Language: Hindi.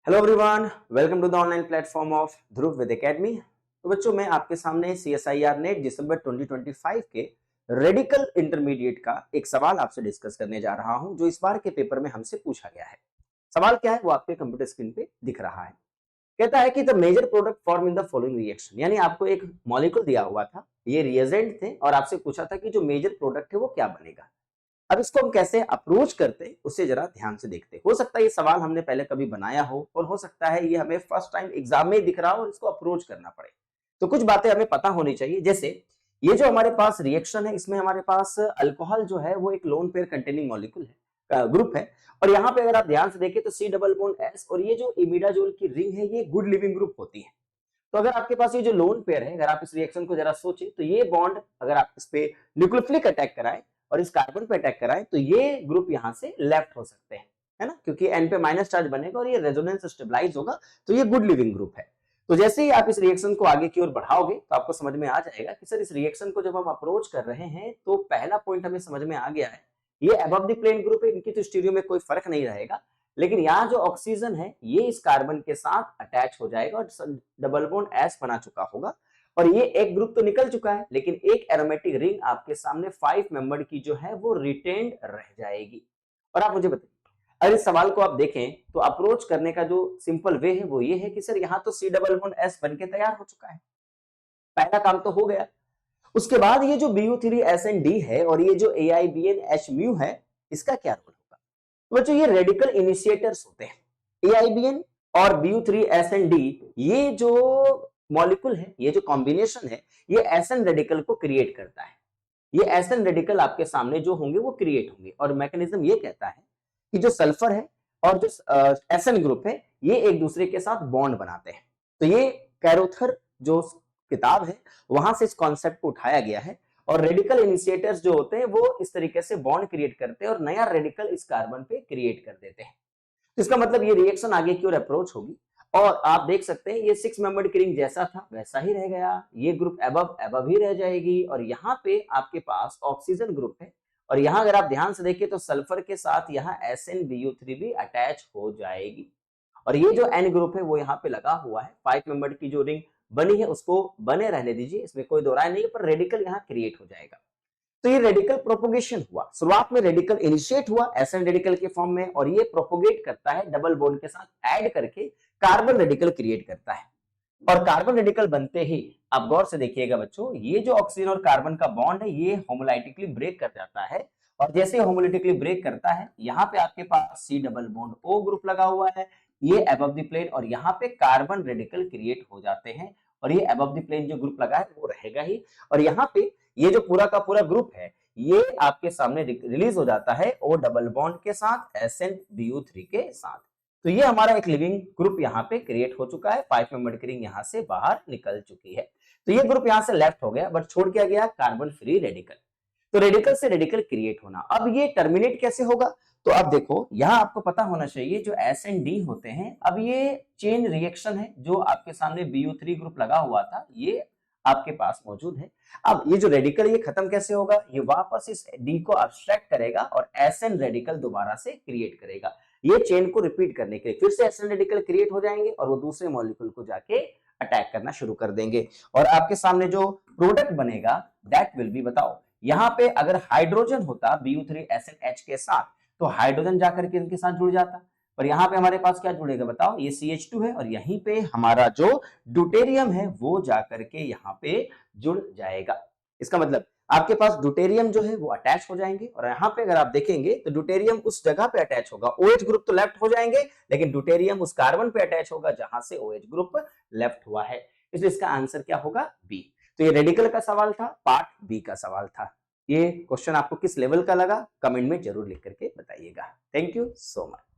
Hello everyone, welcome to the online platform of Dhruv with academy. तो बच्चों, मैं आपके सामने CSIR नेट दिसंबर 2025 के रेडिकल इंटरमीडिएट का एक सवाल आपसे डिस्कस करने जा रहा हूं, जो इस बार के पेपर में हमसे पूछा गया है। सवाल क्या है वो आपके कंप्यूटर स्क्रीन पे दिख रहा है। कहता है कि the major product form in the following reaction, यानी आपको एक मॉलिक्यूल दिया हुआ था, ये रिएजेंट थे और आपसे पूछा था कि जो मेजर प्रोडक्ट है वो क्या बनेगा। अब इसको हम कैसे अप्रोच करते हैं उससे जरा ध्यान से देखते हैं। हो सकता है ये सवाल हमने पहले कभी बनाया हो और हो सकता है ये हमें फर्स्ट टाइम एग्जाम में दिख रहा हो और इसको अप्रोच करना पड़े। तो कुछ बातें हमें पता होनी चाहिए, जैसे ये जो हमारे पास रिएक्शन है इसमें हमारे पास अल्कोहल जो है वो एक लोन पेयर कंटेनिंग मॉलिक्यूल है, ग्रुप है। और यहाँ पे अगर आप ध्यान से देखें तो C डबल बॉन्ड S और ये जो इमिडाजोल की रिंग है ये गुड लिविंग ग्रुप होती है। तो अगर आपके पास ये जो लोन पेयर है, अगर आप इस रिएक्शन को जरा सोचें तो ये बॉन्ड अगर आप इस पे न्यूक्लियोफिलिक अटैक कराएं और इस कार्बन पे अटैक कराएं तो ये ग्रुप यहां से लेफ्ट हो सकते हैं, है ना, क्योंकि एन पे माइनस चार्ज बनेगा और ये रेजोनेंस स्टेबलाइज होगा, तो ये गुड लिविंग ग्रुप है। तो जैसे ही आप इस रिएक्शन को आगे की ओर बढ़ाओगे तो आपको समझ में आ जाएगा कि सर इस रिएक्शन को जब हम अप्रोच कर रहे हैं तो पहला पॉइंट हमें समझ में आ गया है, ये अबव द प्लेन ग्रुप है, इनकी तो स्टीरियो में कोई फर्क नहीं रहेगा। लेकिन यहाँ जो ऑक्सीजन है ये इस कार्बन के साथ अटैच हो जाएगा और डबल बॉन्ड एस बना चुका होगा और ये एक ग्रुप तो निकल चुका है, लेकिन एक एरोमेटिक रिंग आपके सामने 5 मेंबर की जो है वो रिटेन्ड रह जाएगी। और आप मुझे बताइए, अगर इस सवाल को आप देखें तो अप्रोच करने का जो सिंपल वे है वो ये है कि सर यहाँ तो C डबल बॉन्ड एस बन के तैयार हो चुका है, पहला काम तो हो गया। उसके बाद ये जो BU3SN-D है और ये जो AIBN-H म्यू है, इसका क्या रोल होगा? तो बच्चों ये रेडिकल इनिशिएटर्स होते हैं। AIBN और BU3SN-D ये जो मॉलिक्यूल है, ये जो कॉम्बिनेशन है, ये SN रेडिकल को क्रिएट करता है। ये SN रेडिकल आपके सामने जो होंगे वो क्रिएट होंगे और मैकेनिज्म ये कहता है कि जो सल्फर है और जो SN ग्रुप है ये एक दूसरे के साथ बॉन्ड बनाते हैं। तो ये कैरोथर जो किताब है वहां से इस कॉन्सेप्ट को उठाया गया है और रेडिकल इनिशिएटर्स जो होते हैं वो इस तरीके से बॉन्ड क्रिएट करते हैं और नया रेडिकल इस कार्बन पे क्रिएट कर देते हैं। तो इसका मतलब ये रिएक्शन आगे की ओर अप्रोच होगी और आप देख सकते हैं ये 6 मेंबर्ड की रिंग जैसा था वैसा ही रह गया, ये ग्रुप अबव ही रह जाएगी और यहाँ पे आपके पास ऑक्सीजन ग्रुप है और यहाँ अगर आप ध्यान से देखिए तो सल्फर के साथ यहाँ SnBu3 भी अटैच हो जाएगी और ये जो N ग्रुप है वो यहाँ पे लगा हुआ है। 5 मेंबर्ड की जो रिंग बनी है उसको बने रहने दीजिए, इसमें कोई दो राय नहीं है, पर रेडिकल यहाँ क्रिएट हो जाएगा। तो ये रेडिकल प्रोपोगेशन हुआ, शुरुआत में रेडिकल इनिशिएट हुआ SN रेडिकल के फॉर्म में और ये प्रोपोगेट करता है डबल बॉन्ड के साथ ऐड करके कार्बन रेडिकल क्रिएट करता है और कार्बन रेडिकल बनते ही आप गौर से देखिएगा बच्चों, ये जो ऑक्सीजन और कार्बन का बॉन्ड है ये होमोलाइटिकली ब्रेक कर जाता है और जैसे होमोलाइटिकली ब्रेक करता है यहाँ पे आपके पास C double bond O group लगा हुआ है, ये अबव द प्लेन और यहाँ पे कार्बन रेडिकल क्रिएट हो जाते हैं और ये अबव द प्लेन जो ग्रुप लगा है वो रहेगा ही और यहाँ पे ये जो पूरा का पूरा ग्रुप है ये आपके सामने रिलीज हो जाता है O डबल बॉन्ड के साथ SnBu3 के साथ। तो ये हमारा एक लिविंग ग्रुप यहाँ पे क्रिएट हो चुका है, 5 मेंबर की रिंग यहाँ से बाहर निकल चुकी है। तो ये ग्रुप यहाँ से लेफ्ट हो गया बट छोड़ क्या गया, कार्बन फ्री रेडिकल। तो रेडिकल से रेडिकल क्रिएट होना, अब ये टर्मिनेट कैसे होगा? तो अब देखो यहाँ आपको पता होना चाहिए जो SN-D होते हैं, अब ये चेन रिएक्शन है जो आपके सामने BU3 ग्रुप लगा हुआ था ये आपके पास मौजूद है। अब ये जो रेडिकल ये खत्म कैसे होगा, ये वापस इस D को अब्स्ट्रैक्ट करेगा और SN रेडिकल दोबारा से क्रिएट करेगा। ये चेन को रिपीट करने के लिए फिर से SN रेडिकल क्रिएट हो जाएंगे और वो दूसरे मॉलिक्यूल को जाके अटैक करना शुरू कर देंगे और आपके सामने जो प्रोडक्ट बनेगा दैट विल बी, बताओ यहाँ पे अगर हाइड्रोजन होता BU3SNH के साथ तो हाइड्रोजन जाकर के इनके साथ जुड़ जाता, पर यहाँ पे हमारे पास क्या जुड़ेगा बताओ, ये CH2 है और यहीं पे हमारा जो ड्यूटेरियम है वो जाकर के यहाँ पे जुड़ जाएगा। इसका मतलब आपके पास ड्यूटेरियम जो है वो अटैच हो जाएंगे और यहाँ पे अगर आप देखेंगे तो ड्यूटेरियम उस जगह पे अटैच होगा, OH ग्रुप तो लेफ्ट हो जाएंगे लेकिन ड्यूटेरियम उस कार्बन पे अटैच होगा जहां से OH ग्रुप लेफ्ट हुआ है, इसलिए इसका आंसर क्या होगा, बी। तो ये रेडिकल का सवाल था, पार्ट बी का सवाल था। ये क्वेश्चन आपको किस लेवल का लगा कमेंट में जरूर लिख करके बताइएगा। Thank you so much.